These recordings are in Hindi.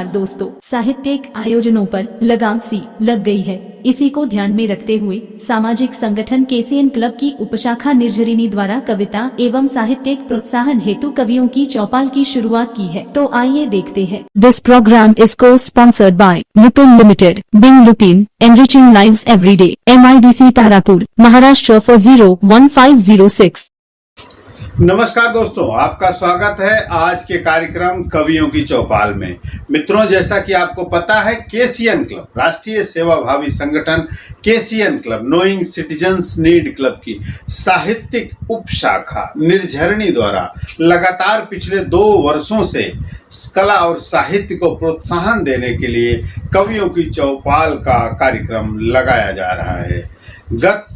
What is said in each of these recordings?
दोस्तों, साहित्यिक आयोजनों पर लगाम सी लग गई है। इसी को ध्यान में रखते हुए सामाजिक संगठन केसीएन क्लब की उपशाखा निर्झरिणी द्वारा कविता एवं साहित्यिक प्रोत्साहन हेतु कवियों की चौपाल की शुरुआत की है। तो आइए देखते हैं। This program is co sponsored by Lupin limited, being Lupin, enriching lives every day, MIDC Tarapur, Maharashtra 4011506। नमस्कार दोस्तों, आपका स्वागत है आज के कार्यक्रम कवियों की चौपाल में। मित्रों, जैसा कि आपको पता है, केसीएन क्लब, राष्ट्रीय सेवाभावी संगठन KCN club, knowing citizens need club की साहित्यिक उपशाखा निर्झरिणी द्वारा लगातार पिछले 2 वर्षों से कला और साहित्य को प्रोत्साहन देने के लिए कवियों की चौपाल का कार्यक्रम लगाया जा रहा है। गत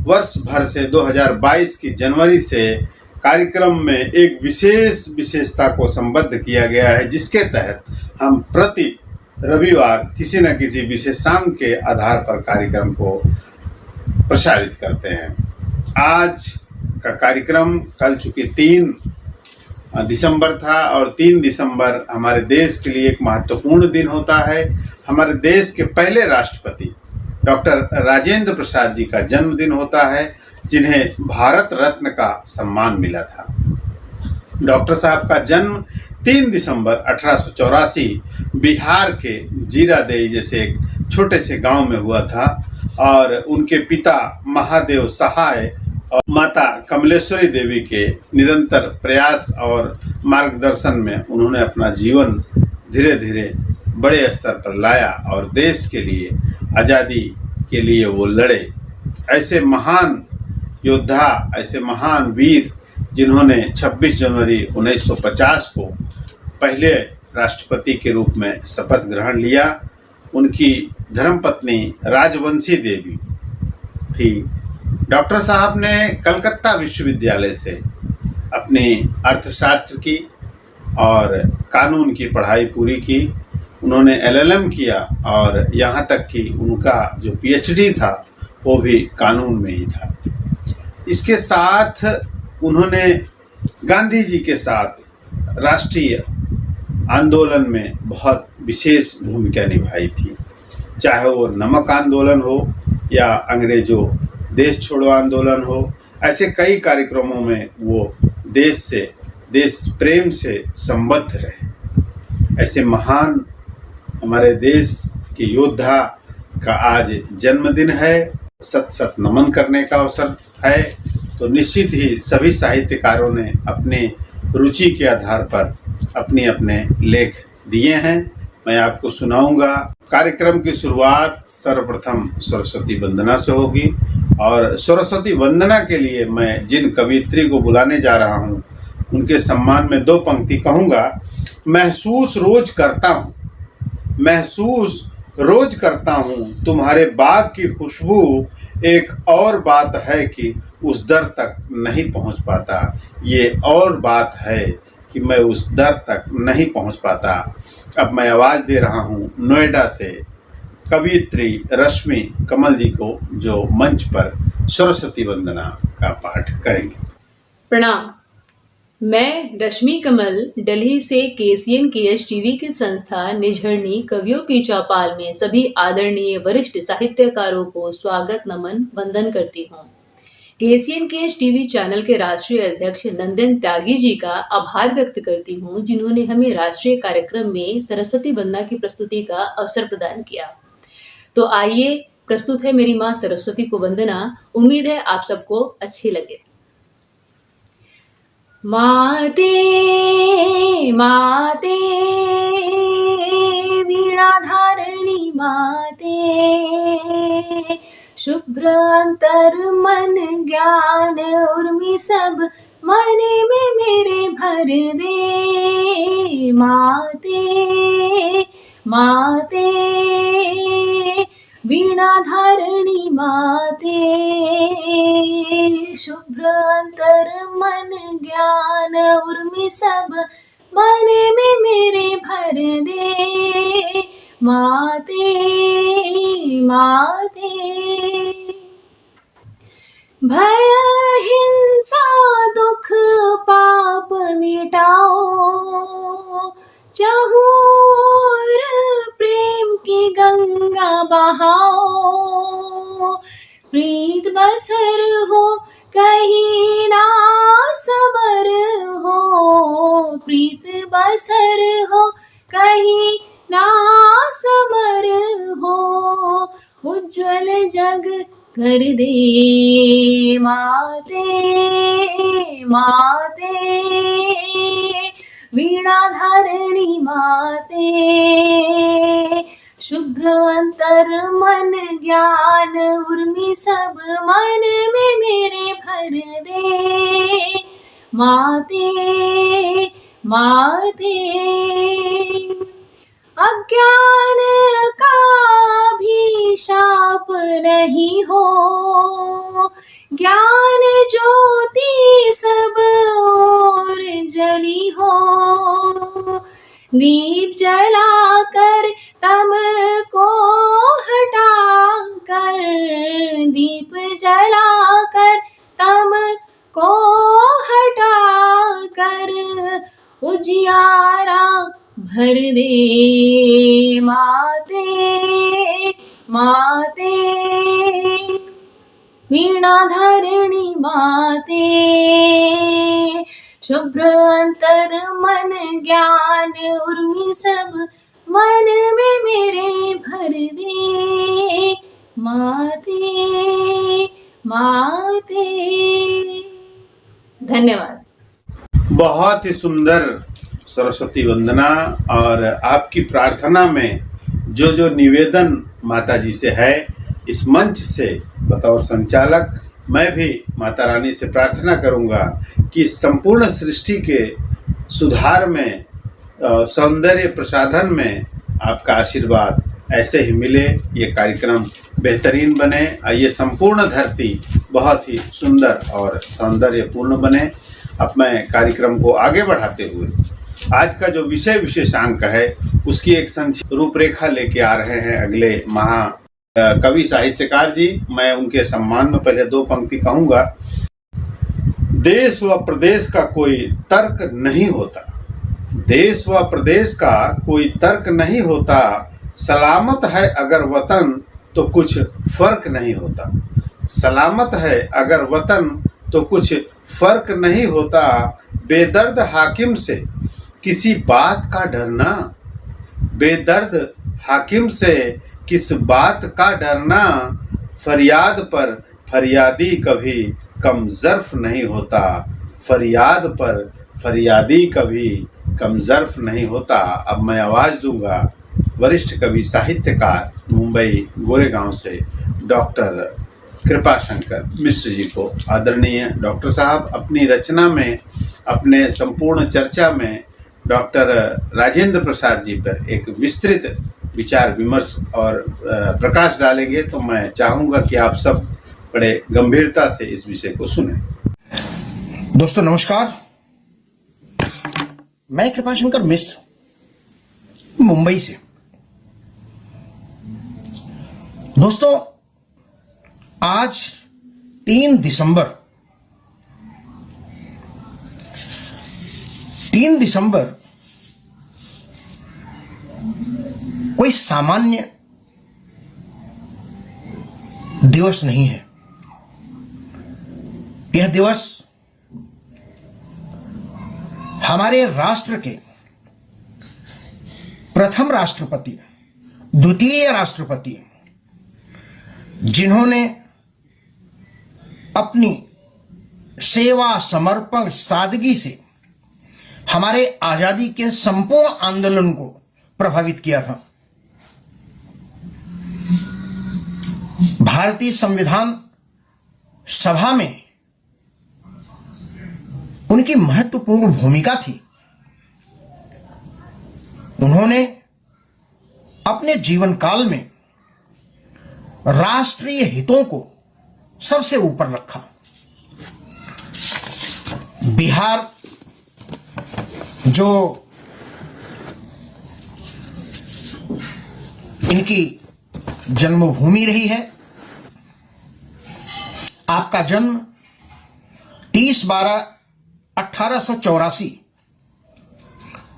वर्ष भर से 2022 की जनवरी से कार्यक्रम में एक विशेषता को संबद्ध किया गया है, जिसके तहत हम प्रति रविवार किसी न किसी विशेषांक के आधार पर कार्यक्रम को प्रसारित करते हैं। आज का कार्यक्रम कल चूंकि 3 दिसंबर था और 3 दिसंबर हमारे देश के लिए एक महत्वपूर्ण दिन होता है। हमारे देश के पहले राष्ट्रपति डॉक्टर राजेंद्र प्रसाद जी का जन्मदिन होता है, जिन्हें भारत रत्न का सम्मान मिला था। डॉक्टर साहब का जन्म 3 दिसंबर 1884 बिहार के जीरादेई जैसे एक छोटे से गांव में हुआ था और उनके पिता महादेव सहाय और माता कमलेश्वरी देवी के निरंतर प्रयास और मार्गदर्शन में उन्होंने अपना जीवन धीरे धीरे बड़े स्तर पर लाया और देश के लिए, आज़ादी के लिए वो लड़े। ऐसे महान योद्धा, ऐसे महान वीर जिन्होंने 26 जनवरी 1950 को पहले राष्ट्रपति के रूप में शपथ ग्रहण लिया, उनकी धर्मपत्नी राजवंशी देवी थी। डॉक्टर साहब ने कलकत्ता विश्वविद्यालय से अपनी अर्थशास्त्र की और कानून की पढ़ाई पूरी की। उन्होंने LLM किया और यहाँ तक कि उनका जो PhD था वो भी कानून में ही था। इसके साथ उन्होंने गांधी जी के साथ राष्ट्रीय आंदोलन में बहुत विशेष भूमिका निभाई थी, चाहे वो नमक आंदोलन हो या अंग्रेजों देश छोड़ो आंदोलन हो। ऐसे कई कार्यक्रमों में वो देश प्रेम से संबद्ध रहे। ऐसे महान हमारे देश के योद्धा का आज जन्मदिन है, सत नमन करने का अवसर है। तो निश्चित ही सभी साहित्यकारों ने अपने रुचि के आधार पर अपने लेख दिए हैं। मैं आपको सुनाऊंगा। कार्यक्रम की शुरुआत सर्वप्रथम सरस्वती वंदना से होगी और सरस्वती वंदना के लिए मैं जिन कवियत्री को बुलाने जा रहा हूं, उनके सम्मान में 2 पंक्ति कहूँगा। महसूस रोज करता हूँ तुम्हारे बाग की खुशबू, एक और बात है कि उस दर तक नहीं पहुँच पाता। ये और बात है कि मैं उस दर तक नहीं पहुँच पाता। अब मैं आवाज़ दे रहा हूँ नोएडा से कवियत्री रश्मि कमल जी को, जो मंच पर सरस्वती वंदना का पाठ करेंगे। प्रणाम। मैं रश्मि कमल दिल्ली से केसीएन KHTV की संस्था निर्झरिणी कवियों की चौपाल में सभी आदरणीय वरिष्ठ साहित्यकारों को स्वागत नमन वंदन करती हूँ। केसीएन KHTV चैनल के राष्ट्रीय अध्यक्ष नंदन त्यागी जी का आभार व्यक्त करती हूँ, जिन्होंने हमें राष्ट्रीय कार्यक्रम में सरस्वती वंदना की प्रस्तुति का अवसर प्रदान किया। तो आइए, प्रस्तुत है मेरी माँ सरस्वती को वंदना। उम्मीद है आप सबको अच्छी लगे। माते माते वीणाधारिणी माते, शुभ्र अंतर मन ज्ञान उर्मी सब मने में मेरे भर दे। माते माते वीणाधारिणी माते, शुभ्र अंतर मन ज्ञान उर्मी सब मने में मेरे भर दे। माते माते भय हिंसा दुख पाप मिटाओ, चहु और प्रीत बसर हो कहीं ना समर हो, प्रीत बसर हो कहीं ना समर हो, उज्जवल जग कर दे माते माते, वीणा धारणी माते, शुभ्र अंतर मन ज्ञान उर्मी सब मन में मेरे भर दे माते माते। अज्ञान का भी शाप नहीं हो, ज्ञान ज्योति सब और जली हो, दीप जलाकर तम को हटा कर, दीप जलाकर तम को हटा कर, उजियारा भर दे माते माते, वीणा धारिणी माते, शुभ्र अंतर मन ज्ञान उर्मी सब मन में मेरे भर दे माते माते। धन्यवाद। बहुत ही सुंदर सरस्वती वंदना। और आपकी प्रार्थना में जो जो निवेदन माता जी से है, इस मंच से बतौर संचालक मैं भी माता रानी से प्रार्थना करूंगा कि संपूर्ण सृष्टि के सुधार में, सौंदर्य प्रसाधन में आपका आशीर्वाद ऐसे ही मिले, ये कार्यक्रम बेहतरीन बने, ये संपूर्ण धरती बहुत ही सुंदर और सौंदर्यपूर्ण बने। अब मैं कार्यक्रम को आगे बढ़ाते हुए आज का जो विषय विशेषांक है उसकी एक संक्षिप्त रूपरेखा लेके आ रहे हैं अगले कवि साहित्यकार जी। मैं उनके सम्मान में पहले दो पंक्ति कहूंगा। देश व प्रदेश का कोई तर्क नहीं होता, देश व प्रदेश का कोई तर्क नहीं होता, सलामत है अगर वतन तो कुछ फर्क नहीं होता, सलामत है अगर वतन तो कुछ फर्क नहीं होता, बेदर्द हाकिम से किसी बात का डरना, बेदर्द हाकिम से किस बात का डरना, फरियाद पर फरियादी कभी कम ज़र्फ नहीं होता, फरियाद पर फरियादी कभी कम ज़र्फ नहीं होता। अब मैं आवाज़ दूंगा वरिष्ठ कवि साहित्यकार मुंबई गोरेगांव से डॉक्टर कृपाशंकर मिश्र जी को। आदरणीय डॉक्टर साहब अपनी रचना में, अपने संपूर्ण चर्चा में डॉक्टर राजेंद्र प्रसाद जी पर एक विस्तृत विचार विमर्श और प्रकाश डालेंगे, तो मैं चाहूँगा कि आप सब बड़े गंभीरता से इस विषय को सुनें। दोस्तों नमस्कार, मैं कृपाशंकर मिश्र मुंबई से। दोस्तों आज 3 दिसंबर कोई सामान्य दिवस नहीं है। यह दिवस हमारे राष्ट्र के प्रथम राष्ट्रपति, द्वितीय राष्ट्रपति, जिन्होंने अपनी सेवा, समर्पण, सादगी से हमारे आजादी के संपूर्ण आंदोलन को प्रभावित किया था। भारतीय संविधान सभा में उनकी महत्वपूर्ण भूमिका थी। उन्होंने अपने जीवन काल में राष्ट्रीय हितों को सबसे ऊपर रखा। बिहार जो इनकी जन्मभूमि रही है, आपका जन्म 30/12/1884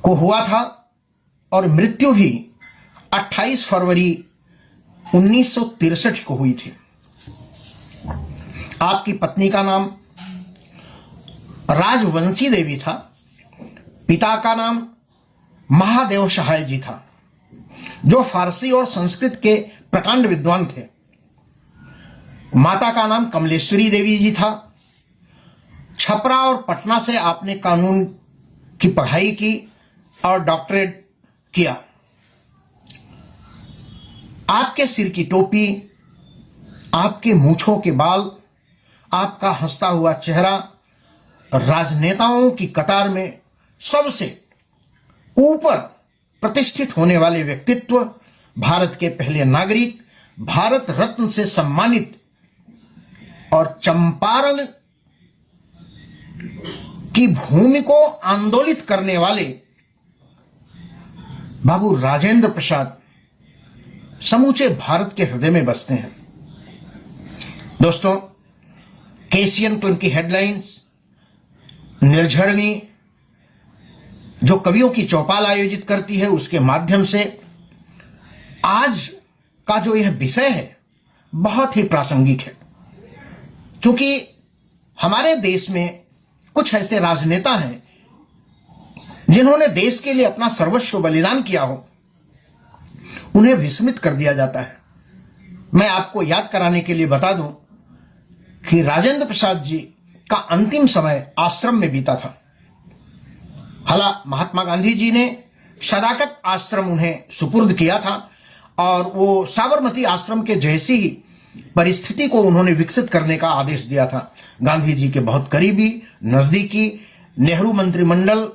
को हुआ था और मृत्यु भी 28 फरवरी 1963 को हुई थी। आपकी पत्नी का नाम राजवंशी देवी था, पिता का नाम महादेव सहाय जी था, जो फारसी और संस्कृत के प्रकांड विद्वान थे। माता का नाम कमलेश्वरी देवी जी था। छपरा और पटना से आपने कानून की पढ़ाई की और डॉक्टरेट किया। आपके सिर की टोपी, आपके मूंछों के बाल, आपका हंसता हुआ चेहरा राजनेताओं की कतार में सबसे ऊपर प्रतिष्ठित होने वाले व्यक्तित्व, भारत के पहले नागरिक, भारत रत्न से सम्मानित और चंपारण की भूमि को आंदोलित करने वाले बाबू राजेंद्र प्रसाद समूचे भारत के हृदय में बसते हैं। दोस्तों, केसीएन क्लब की हेडलाइंस, निर्झरणी जो कवियों की चौपाल आयोजित करती है, उसके माध्यम से आज का जो यह विषय है बहुत ही प्रासंगिक है। क्योंकि हमारे देश में कुछ ऐसे राजनेता हैं जिन्होंने देश के लिए अपना सर्वस्व बलिदान किया हो, उन्हें विस्मित कर दिया जाता है। मैं आपको याद कराने के लिए बता दूं कि राजेंद्र प्रसाद जी का अंतिम समय आश्रम में बीता था। हालांकि महात्मा गांधी जी ने सदाकत आश्रम उन्हें सुपुर्द किया था और वो साबरमती आश्रम के जैसी ही परिस्थिति को उन्होंने विकसित करने का आदेश दिया था। गांधी जी के बहुत करीबी, नजदीकी, नेहरू मंत्रिमंडल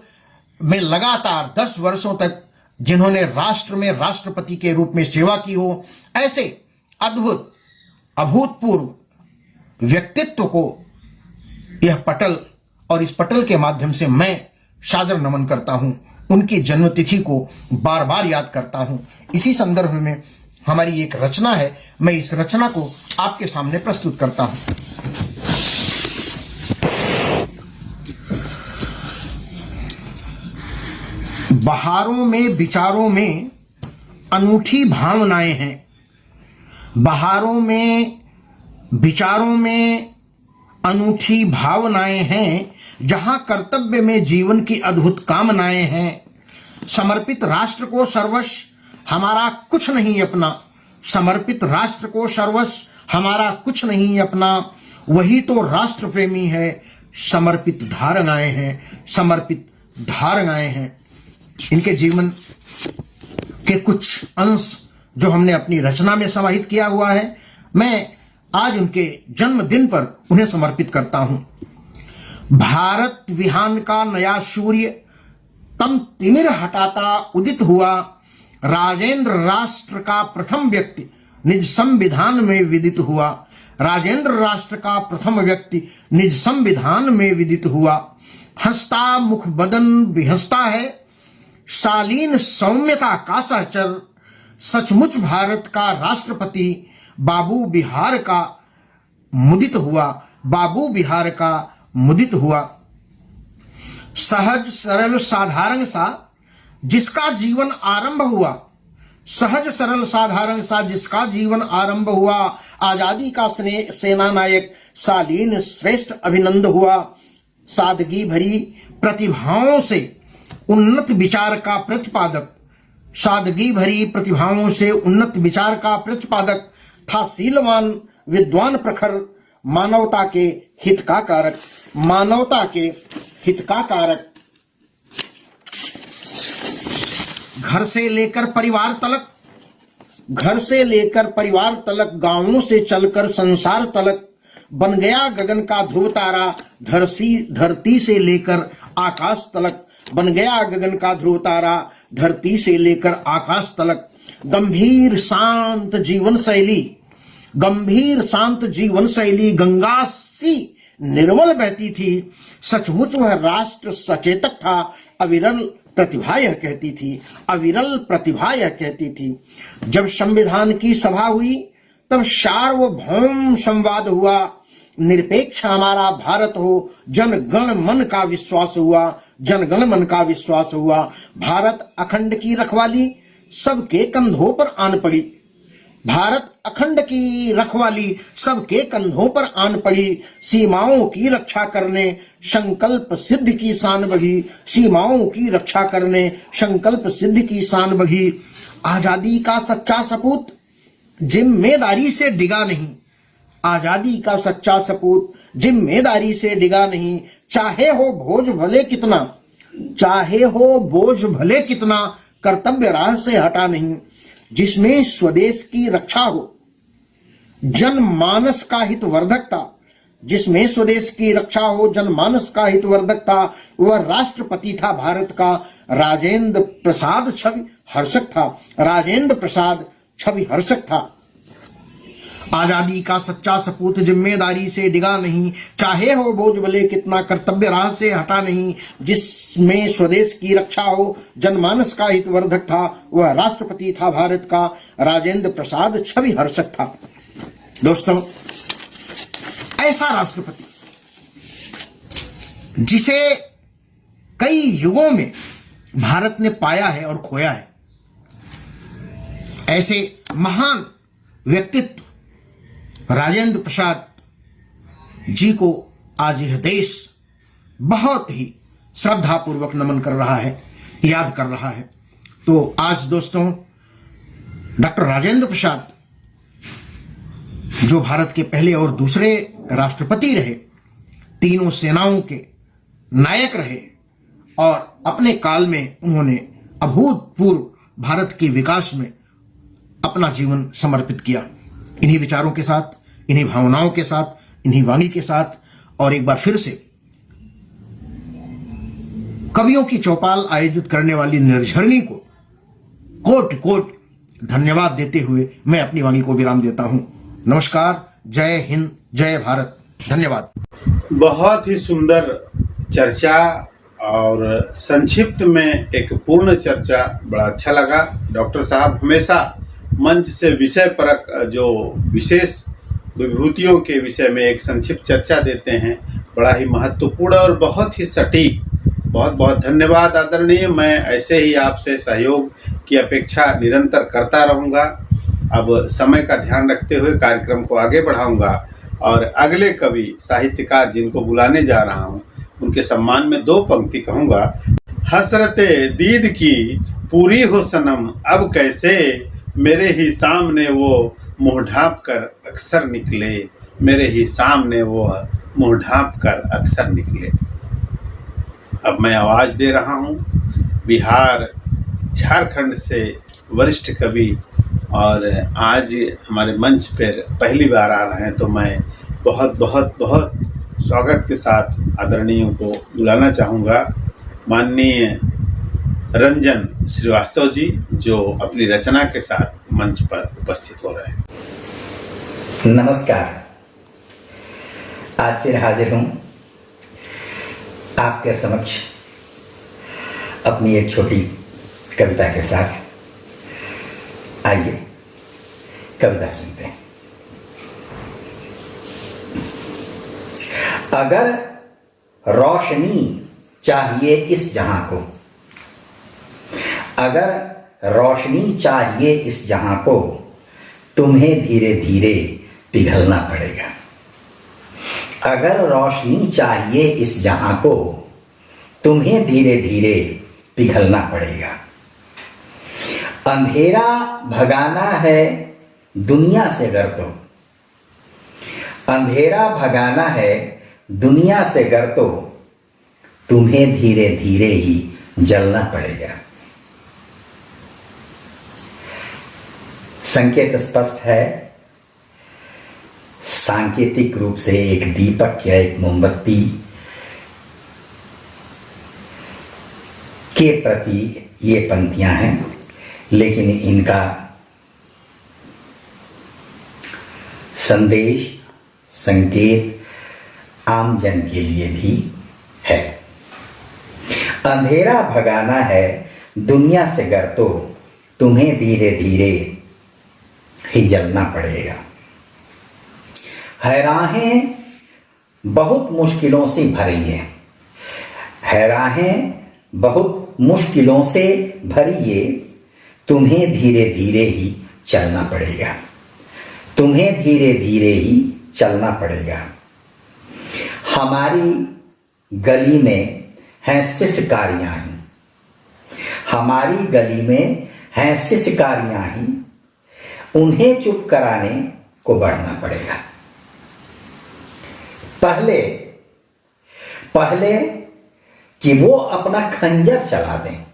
में लगातार 10 वर्षों तक जिन्होंने राष्ट्र में राष्ट्रपति के रूप में सेवा की हो, ऐसे अद्भुत अभूतपूर्व व्यक्तित्व को यह पटल और इस पटल के माध्यम से मैं सादर नमन करता हूं। उनकी जन्मतिथि को बार बार याद करता हूं। इसी संदर्भ में हमारी एक रचना है, मैं इस रचना को आपके सामने प्रस्तुत करता हूं। बहारों में विचारों में अनूठी भावनाएं हैं, बहारों में विचारों में अनूठी भावनाएं हैं, जहां कर्तव्य में जीवन की अद्भुत कामनाएं हैं। समर्पित राष्ट्र को सर्वस्व हमारा कुछ नहीं अपना, समर्पित राष्ट्र को सर्वस्व हमारा कुछ नहीं अपना, वही तो राष्ट्र प्रेमी है। समर्पित धारणाएं हैं, समर्पित धारणाएं हैं। इनके जीवन के कुछ अंश जो हमने अपनी रचना में समाहित किया हुआ है, मैं आज उनके जन्मदिन पर उन्हें समर्पित करता हूं। भारत विहान का नया सूर्य तम तिमिर हटाता उदित हुआ, राजेंद्र राष्ट्र का प्रथम व्यक्ति निज संविधान में विदित हुआ, राजेंद्र राष्ट्र का प्रथम व्यक्ति निज संविधान में विदित हुआ। हंसता मुख बदन विहसता है, शालीन सौम्यता का सहचर, सचमुच भारत का राष्ट्रपति बाबू बिहार का मुदित हुआ, बाबू बिहार का मुदित हुआ। सहज सरल साधारण सा जिसका जीवन आरंभ हुआ, सहज सरल साधारण सा जिसका जीवन आरंभ हुआ, आजादी का सेना नायक शालीन श्रेष्ठ अभिनंद हुआ। सादगी भरी प्रतिभाओं से उन्नत विचार का प्रतिपादक, सादगी भरी प्रतिभाओं से उन्नत विचार का प्रतिपादक था शीलवान विद्वान प्रखर, मानवता के हित का कारक, मानवता के हित का कारक। घर से लेकर परिवार तलक, घर से लेकर परिवार तलक, गांवों से चलकर संसार तलक, बन गया गगन का ध्रुव तारा, धरती से लेकर आकाश तलक, बन गया गगन का ध्रुव तारा, धरती से लेकर आकाश तलक। गंभीर शांत जीवन शैली, गंभीर शांत जीवन शैली गंगा सी निर्मल बहती थी। सचमुच वह राष्ट्र सचेतक था, अविरल प्रतिभा यह कहती थी, अविरल प्रतिभा यह कहती थी। जब संविधान की सभा हुई तब सार्वभौम संवाद हुआ, निरपेक्ष हमारा भारत हो, जनगण मन का विश्वास हुआ, जनगण मन का विश्वास हुआ। भारत अखंड की रखवाली सबके कंधों पर आन पड़ी, भारत अखंड की रखवाली सबके कंधों पर आन पड़ी, सीमाओं की रक्षा करने संकल्प सिद्ध की शान बही, सीमाओं की रक्षा करने संकल्प सिद्ध की शान बही। आजादी का सच्चा सपूत जिम्मेदारी से डिगा नहीं, आजादी का सच्चा सपूत जिम्मेदारी से डिगा नहीं। चाहे हो बोझ भले कितना, चाहे हो बोझ भले कितना, कर्तव्य राह से हटा नहीं। जिसमें स्वदेश की रक्षा हो जनमानस का हित वर्धकता, जिसमें स्वदेश की रक्षा हो जनमानस का हित वर्धकता, वह राष्ट्रपति था भारत का राजेंद्र प्रसाद छवि हर्षक था, राजेंद्र प्रसाद छवि हर्षक था। आजादी का सच्चा सपूत जिम्मेदारी से डिगा नहीं, चाहे हो बोझ भले कितना, कर्तव्य राह से हटा नहीं। जिसमें स्वदेश की रक्षा हो जनमानस का हित वर्धक था, वह राष्ट्रपति था भारत का राजेंद्र प्रसाद छवि हर्षक था। दोस्तों, ऐसा राष्ट्रपति जिसे कई युगों में भारत ने पाया है और खोया है, ऐसे महान व्यक्तित्व राजेंद्र प्रसाद जी को आज यह देश बहुत ही श्रद्धापूर्वक नमन कर रहा है, याद कर रहा है। तो आज दोस्तों, डॉक्टर राजेंद्र प्रसाद जो भारत के पहले और दूसरे राष्ट्रपति रहे, तीनों सेनाओं के नायक रहे और अपने काल में उन्होंने अभूतपूर्व भारत के विकास में अपना जीवन समर्पित किया। इन्हीं विचारों के साथ, इन्हीं भावनाओं के साथ, इन्हीं वाणी के साथ और एक बार फिर से कवियों की चौपाल आयोजित करने वाली निर्झरणी को कोटि कोटि धन्यवाद देते हुए मैं अपनी वाणी को विराम देता हूं। नमस्कार, जय हिंद, जय भारत, धन्यवाद। बहुत ही सुंदर चर्चा और संक्षिप्त में एक पूर्ण चर्चा, बड़ा अच्छा लगा। डॉक्टर साहब हमेशा मंच से विषय परक जो विशेष विभूतियों के विषय में एक संक्षिप्त चर्चा देते हैं, बड़ा ही महत्वपूर्ण और बहुत ही सटीक। बहुत बहुत धन्यवाद आदरणीय। मैं ऐसे ही आपसे सहयोग की अपेक्षा निरंतर करता रहूँगा। अब समय का ध्यान रखते हुए कार्यक्रम को आगे बढ़ाऊँगा और अगले कवि साहित्यकार जिनको बुलाने जा रहा हूँ उनके सम्मान में 2 पंक्ति कहूँगा। हसरते दीद की पूरी हो सनम, अब कैसे मेरे ही सामने वो मुँह ढाँप कर अक्सर निकले, मेरे ही सामने वो मुँह ढाँप कर अक्सर निकले। अब मैं आवाज़ दे रहा हूँ बिहार झारखंड से वरिष्ठ कवि और आज हमारे मंच पर पहली बार आ रहे हैं, तो मैं बहुत बहुत बहुत स्वागत के साथ आदरणीयों को बुलाना चाहूँगा। माननीय रंजन श्रीवास्तव जी, जो अपनी रचना के साथ मंच पर उपस्थित हो रहे हैं। नमस्कार, आज फिर हाजिर हूँ आपके समक्ष अपनी एक छोटी कविता के साथ। आइए कविता सुनते हैं। अगर रोशनी चाहिए इस जहां को, अगर रोशनी चाहिए इस जहां को, तुम्हें धीरे धीरे पिघलना पड़ेगा। अगर रोशनी चाहिए इस जहां को, तुम्हें धीरे धीरे पिघलना पड़ेगा। अंधेरा भगाना है दुनिया से गर तो, अंधेरा भगाना है दुनिया से गर तो, तुम्हें धीरे धीरे ही जलना पड़ेगा। संकेत स्पष्ट है। सांकेतिक रूप से एक दीपक या एक मोमबत्ती के प्रति ये पंक्तियां हैं, लेकिन इनका संदेश, संकेत आम जन के लिए भी है। अंधेरा भगाना है दुनिया से गर तो, तुम्हें धीरे धीरे ही जलना पड़ेगा। है राहें बहुत मुश्किलों से भरी है, है राहें बहुत मुश्किलों से भरी ये, तुम्हें धीरे धीरे ही चलना पड़ेगा। तुम्हें धीरे धीरे ही चलना पड़ेगा। हमारी गली में हैं शिष्यकारियां ही, हमारी गली में हैं शिष्यकारियां ही, उन्हें चुप कराने को बढ़ना पड़ेगा। पहले कि वो अपना खंजर चला दें,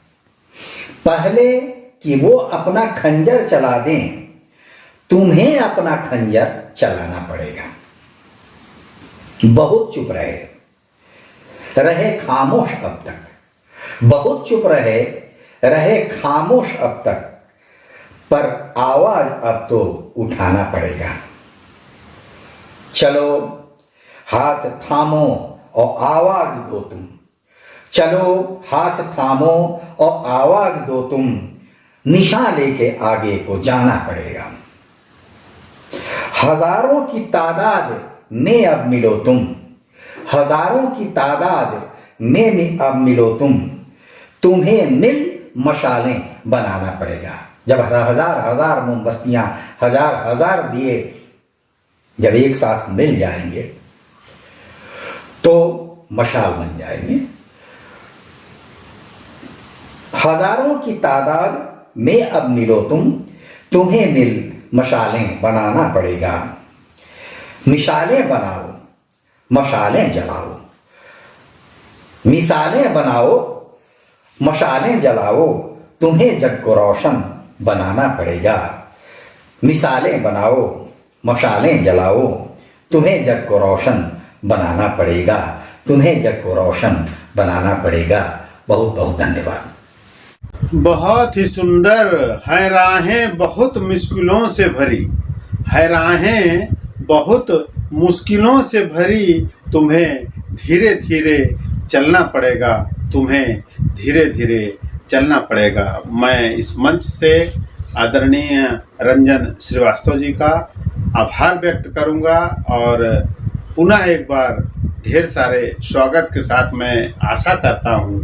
पहले कि वो अपना खंजर चला दें, तुम्हें अपना खंजर चलाना पड़ेगा। बहुत चुप रहे खामोश अब तक, बहुत चुप रहे खामोश अब तक, पर आवाज अब तो उठाना पड़ेगा। चलो हाथ थामो और आवाज दो तुम, चलो हाथ थामो और आवाज दो तुम, निशान लेके आगे को जाना पड़ेगा। हजारों की तादाद में अब मिलो तुम, हजारों की तादाद में अब मिलो तुम, तुम्हें मिल मशालें बनाना पड़ेगा। जब हजार मोमबत्तियां, हजार दिए जब एक साथ मिल जाएंगे तो मशाल बन जाएंगे। हजारों की तादाद में अब मिलो तुम, तुम्हें मिल मशालें बनाना पड़ेगा। मिसालें बनाओ, मशालें जलाओ, मिसालें बनाओ, मशालें जलाओ, तुम्हें जग को रोशन बनाना पड़ेगा। मिसालें बनाओ, मशालें जलाओ, तुम्हें जग को रोशन बनाना पड़ेगा, तुम्हें जग को रोशन बनाना पड़ेगा। बहुत बहुत धन्यवाद। बहुत ही सुंदर है राहें बहुत मुश्किलों से भरी, है राहें बहुत मुश्किलों से भरी, तुम्हें धीरे धीरे चलना पड़ेगा, तुम्हें धीरे धीरे चलना पड़ेगा। मैं इस मंच से आदरणीय रंजन श्रीवास्तव जी का आभार व्यक्त करूंगा और पुनः एक बार ढेर सारे स्वागत के साथ मैं आशा करता हूं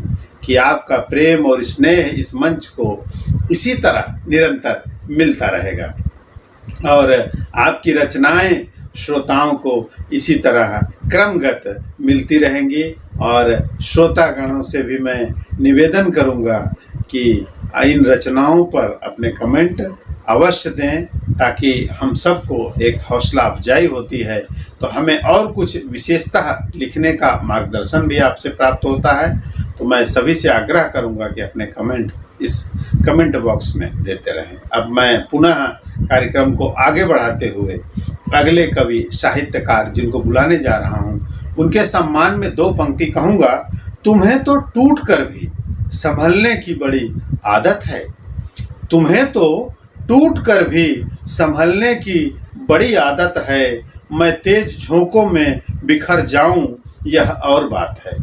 कि आपका प्रेम और स्नेह इस मंच को इसी तरह निरंतर मिलता रहेगा और आपकी रचनाएं श्रोताओं को इसी तरह क्रमगत मिलती रहेंगी। और श्रोतागणों से भी मैं निवेदन करूंगा कि इन रचनाओं पर अपने कमेंट अवश्य दें, ताकि हम सबको एक हौसला अफजाई होती है तो हमें और कुछ विशेषता लिखने का मार्गदर्शन भी आपसे प्राप्त होता है। तो मैं सभी से आग्रह करूंगा कि अपने कमेंट इस कमेंट बॉक्स में देते रहें। अब मैं पुनः कार्यक्रम को आगे बढ़ाते हुए अगले कवि साहित्यकार जिनको बुलाने जा रहा हूं, उनके सम्मान में दो पंक्ति कहूँगा। तुम्हें तो टूट कर भी संभलने की बड़ी आदत है, तुम्हें तो टूट कर भी संभलने की बड़ी आदत है, मैं तेज झोंकों में बिखर जाऊं यह और बात है,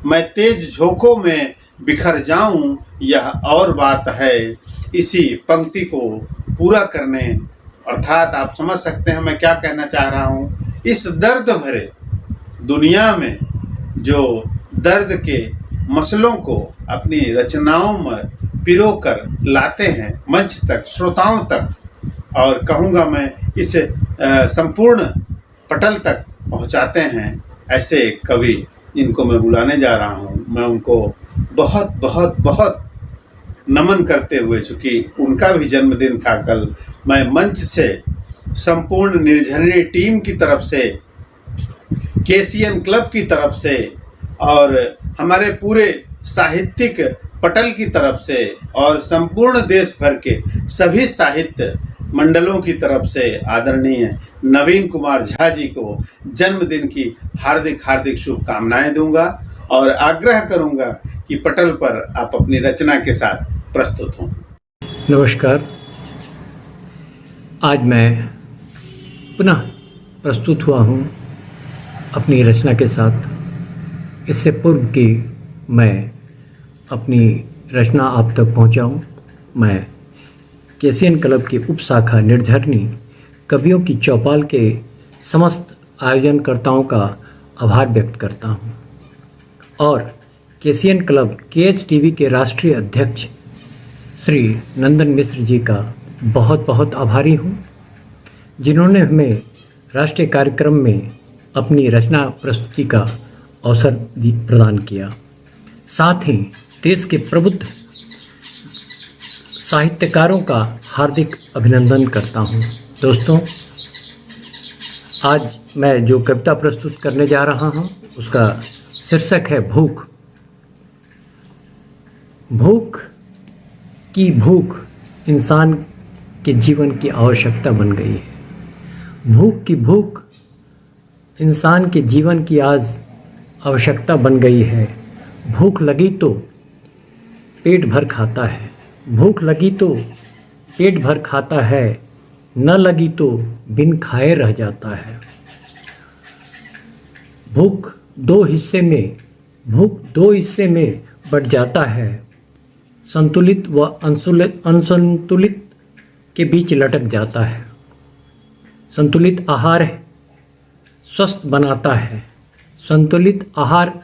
मैं तेज झोंकों में बिखर जाऊं यह और बात है। इसी पंक्ति को पूरा करने अर्थात आप समझ सकते हैं मैं क्या कहना चाह रहा हूं। इस दर्द भरे दुनिया में जो दर्द के मसलों को अपनी रचनाओं में पिरो कर लाते हैं मंच तक, श्रोताओं तक, और कहूँगा मैं इस संपूर्ण पटल तक पहुँचाते हैं, ऐसे कवि इनको मैं बुलाने जा रहा हूँ। मैं उनको बहुत बहुत बहुत नमन करते हुए, चूँकि उनका भी जन्मदिन था कल, मैं मंच से संपूर्ण निर्झरणी टीम की तरफ से, केसीएन क्लब की तरफ से और हमारे पूरे साहित्यिक पटल की तरफ से और संपूर्ण देश भर के सभी साहित्य मंडलों की तरफ से आदरणीय नवीन कुमार झा जी को जन्मदिन की हार्दिक हार्दिक शुभकामनाएं दूंगा और आग्रह करूंगा कि पटल पर आप अपनी रचना के साथ प्रस्तुत हों। नमस्कार। आज मैं पुनः प्रस्तुत हुआ हूँ अपनी रचना के साथ। इससे पूर्व कि मैं अपनी रचना आप तक पहुँचाऊँ, मैं केसीएन क्लब की उप शाखा निर्झरणी कवियों की चौपाल के समस्त आयोजनकर्ताओं का आभार व्यक्त करता हूँ और केसीएन क्लब KHTV के राष्ट्रीय अध्यक्ष श्री नंदन मिश्र जी का बहुत बहुत आभारी हूँ। जिन्होंने हमें राष्ट्रीय कार्यक्रम में अपनी रचना प्रस्तुति का अवसर प्रदान किया। साथ ही देश के प्रबुद्ध साहित्यकारों का हार्दिक अभिनंदन करता हूँ। दोस्तों, आज मैं जो कविता प्रस्तुत करने जा रहा हूँ उसका शीर्षक है भूख। भूख की भूख इंसान के जीवन की आवश्यकता बन गई है। भूख की भूख इंसान के जीवन की आज आवश्यकता बन गई है। भूख लगी तो पेट भर खाता है, भूख लगी तो पेट भर खाता है, न लगी तो बिन खाए रह जाता है। भूख दो हिस्से में बट जाता है, संतुलित व असंतुलित के बीच लटक जाता है। संतुलित आहार स्वस्थ बनाता है, संतुलित आहार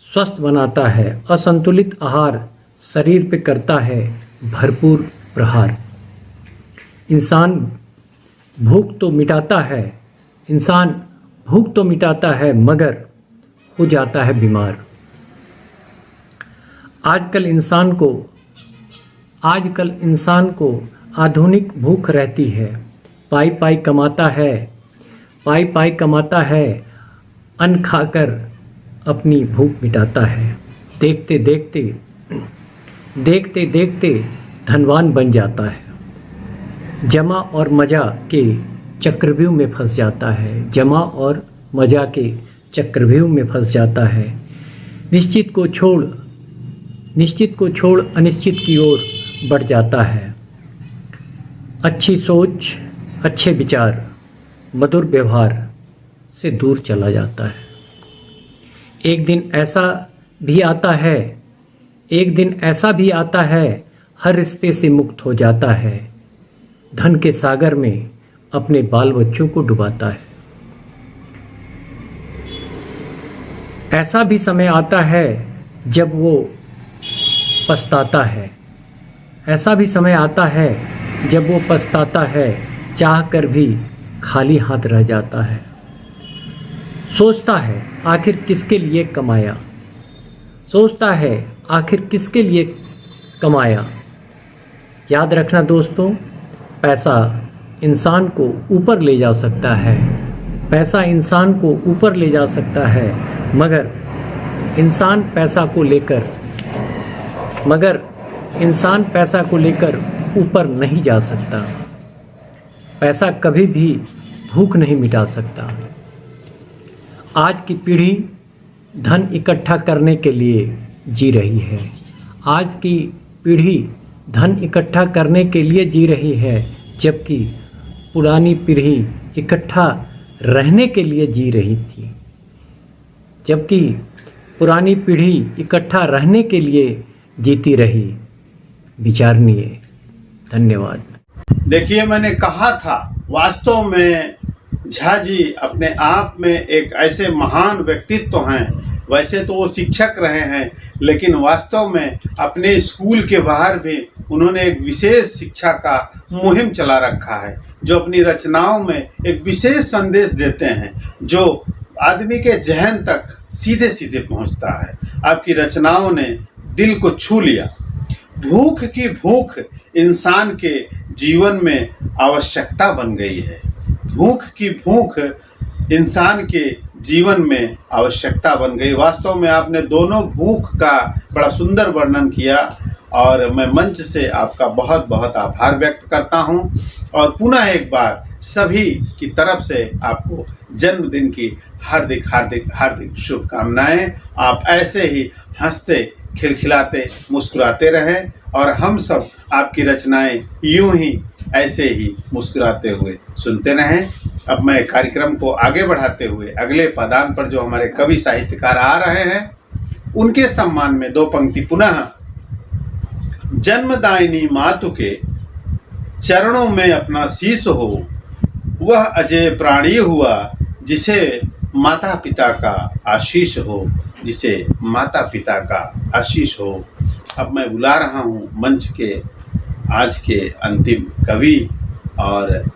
स्वस्थ बनाता है, असंतुलित आहार शरीर पे करता है भरपूर प्रहार। इंसान भूख तो मिटाता है मगर हो जाता है बीमार। आजकल इंसान को आधुनिक भूख रहती है। पाई पाई कमाता है, अन्न खाकर अपनी भूख मिटाता है। देखते देखते धनवान बन जाता है। जमा और मजा के चक्रव्यूह में फंस जाता है। निश्चित को छोड़ अनिश्चित की ओर बढ़ जाता है। अच्छी सोच, अच्छे विचार, मधुर व्यवहार से दूर चला जाता है। एक दिन ऐसा भी आता है हर रिश्ते से मुक्त हो जाता है। धन के सागर में अपने बाल बच्चों को डुबाता है। ऐसा भी समय आता है जब वो पछताता है, चाह कर भी खाली हाथ रह जाता है। सोचता है आखिर किसके लिए कमाया। याद रखना दोस्तों, पैसा इंसान को ऊपर ले जा सकता है, मगर इंसान पैसा को लेकर ऊपर नहीं जा सकता। पैसा कभी भी भूख नहीं मिटा सकता। आज की पीढ़ी धन इकट्ठा करने के लिए जी रही है, जबकि पुरानी पीढ़ी इकट्ठा रहने के लिए जी रही थी। जीती रही। विचारणीय। धन्यवाद। देखिए, मैंने कहा था, वास्तव में झा जी अपने आप में एक ऐसे महान व्यक्तित्व हैं। वैसे तो वो शिक्षक रहे हैं, लेकिन वास्तव में अपने स्कूल के बाहर भी उन्होंने एक विशेष शिक्षा का मुहिम चला रखा है, जो अपनी रचनाओं में एक विशेष संदेश देते हैं, जो आदमी के जहन तक सीधे सीधे पहुंचता है। आपकी रचनाओं ने दिल को छू लिया। भूख की भूख इंसान के जीवन में आवश्यकता बन गई है। भूख की भूख इंसान के जीवन में आवश्यकता बन गई। वास्तव में आपने दोनों भूख का बड़ा सुंदर वर्णन किया और मैं मंच से आपका बहुत बहुत आभार व्यक्त करता हूं। और पुनः एक बार सभी की तरफ से आपको जन्मदिन की हार्दिक हार्दिक हार्दिक शुभकामनाएं। आप ऐसे ही हंसते खिलखिलाते मुस्कुराते रहें और हम सब आपकी रचनाएं यूं ही ऐसे ही मुस्कुराते हुए सुनते रहें। अब मैं कार्यक्रम को आगे बढ़ाते हुए अगले पादान पर जो हमारे कवि साहित्यकार आ रहे हैं उनके सम्मान में दो पंक्ति पुनः। जन्मदायिनी मातु के चरणों में अपना शीश हो, वह अजय प्राणी हुआ जिसे माता पिता का आशीष हो, जिसे माता पिता का आशीष हो। अब मैं बुला रहा हूँ मंच के आज के अंतिम कवि और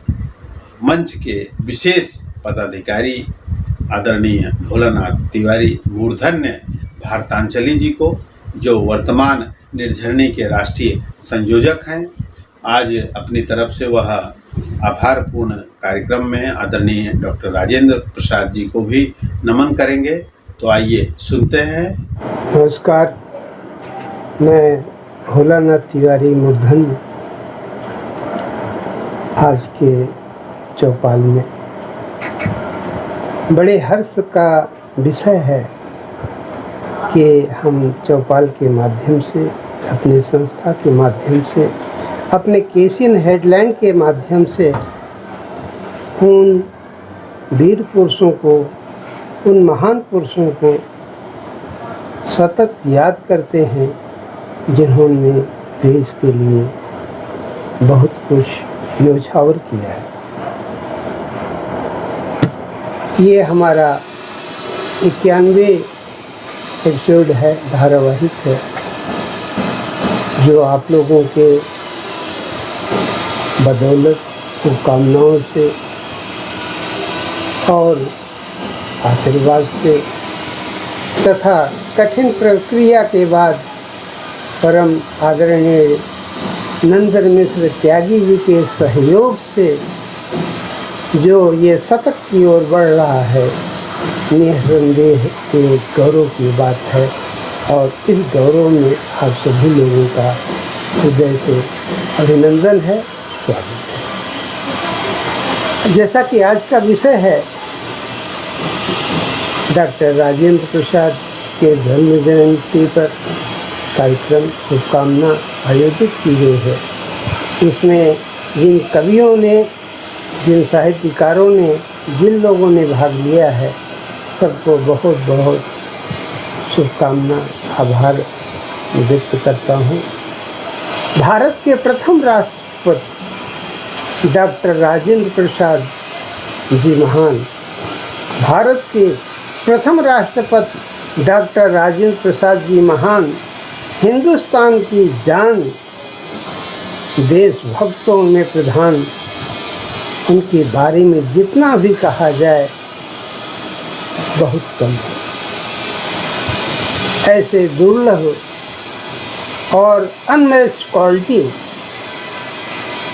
मंच के विशेष पदाधिकारी आदरणीय भोलानाथ तिवारी मूर्धन्य भारतांचली जी को, जो वर्तमान निर्झरणी के राष्ट्रीय संयोजक हैं। आज अपनी तरफ से वह आभारपूर्ण कार्यक्रम में आदरणीय डॉक्टर राजेंद्र प्रसाद जी को भी नमन करेंगे। तो आइए सुनते हैं। नमस्कार, मैं भोलानाथ तिवारी मूर्धन्य आज के चौपाल में बड़े हर्ष का विषय है कि हम चौपाल के माध्यम से, अपने संस्था के माध्यम से, अपने केसियन हेडलाइन के माध्यम से उन वीर पुरुषों को, उन महान पुरुषों को सतत याद करते हैं जिन्होंने देश के लिए बहुत कुछ न्योछावर किया है। ये हमारा 91 एपिसोड है, धारावाहिक है, जो आप लोगों के बदौलत, शुभकामनाओं से और आशीर्वाद से तथा कठिन प्रक्रिया के बाद परम आदरणीय नंदन मिश्र त्यागी जी के सहयोग से जो ये शतक की ओर बढ़ रहा है, निसंदेह एक गौरव की बात है। और इस गौरव में आप सभी लोगों का हृदय से अभिनंदन है, स्वागत है। जैसा कि आज का विषय है, डॉक्टर राजेंद्र प्रसाद के जन्म जयंती पर कार्यक्रम शुभकामना आयोजित की गई है। इसमें जिन कवियों ने, जिन साहित्यकारों ने, जिन लोगों ने भाग लिया है, सबको बहुत बहुत शुभकामना, आभार व्यक्त करता हूँ। भारत के प्रथम राष्ट्रपति डॉक्टर राजेंद्र प्रसाद जी महान, भारत के प्रथम राष्ट्रपति डॉक्टर राजेंद्र प्रसाद जी महान, हिंदुस्तान की जान, देशभक्तों में प्रधान, उनके बारे में जितना भी कहा जाए बहुत कम है। ऐसे दुर्लभ और अनमैच्ड क्वालिटी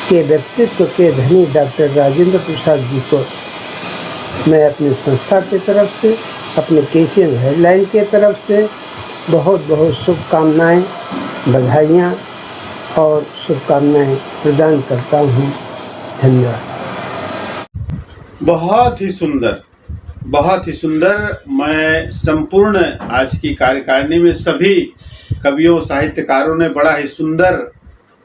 के व्यक्तित्व के धनी डॉक्टर राजेंद्र प्रसाद जी को मैं अपनी संस्था की तरफ से, अपने केसियन हेडलाइन के तरफ से बहुत बहुत शुभकामनाएं, बधाइयाँ और शुभकामनाएं प्रदान करता हूँ। धन्यवाद। बहुत ही सुंदर, बहुत ही सुंदर। मैं संपूर्ण आज की कार्यकारिणी में सभी कवियों, साहित्यकारों ने बड़ा ही सुंदर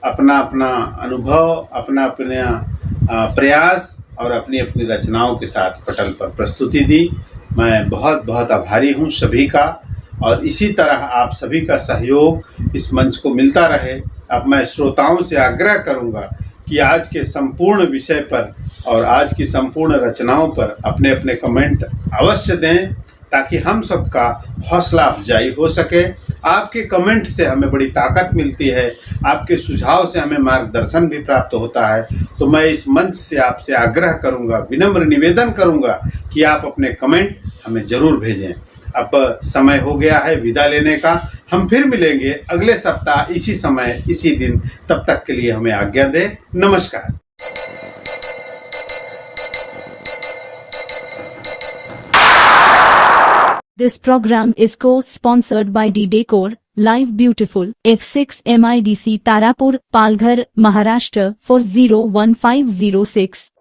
अपना अपना अनुभव, अपना अपना प्रयास और अपनी अपनी रचनाओं के साथ पटल पर प्रस्तुति दी। मैं बहुत बहुत आभारी हूँ सभी का, और इसी तरह आप सभी का सहयोग इस मंच को मिलता रहे। अब मैं श्रोताओं से आग्रह करूँगा कि आज के संपूर्ण विषय पर और आज की संपूर्ण रचनाओं पर अपने अपने कमेंट अवश्य दें, ताकि हम सबका हौसला अफजाई हो सके। आपके कमेंट से हमें बड़ी ताकत मिलती है, आपके सुझाव से हमें मार्गदर्शन भी प्राप्त होता है। तो मैं इस मंच से आपसे आग्रह करूंगा, विनम्र निवेदन करूंगा कि आप अपने कमेंट हमें ज़रूर भेजें। अब समय हो गया है विदा लेने का। हम फिर मिलेंगे अगले सप्ताह इसी समय, इसी दिन। तब तक के लिए हमें आज्ञा दें। नमस्कार। This program is co-sponsored by D-Decor, Live Beautiful, F6 MIDC Tarapur, Palghar, Maharashtra 40156.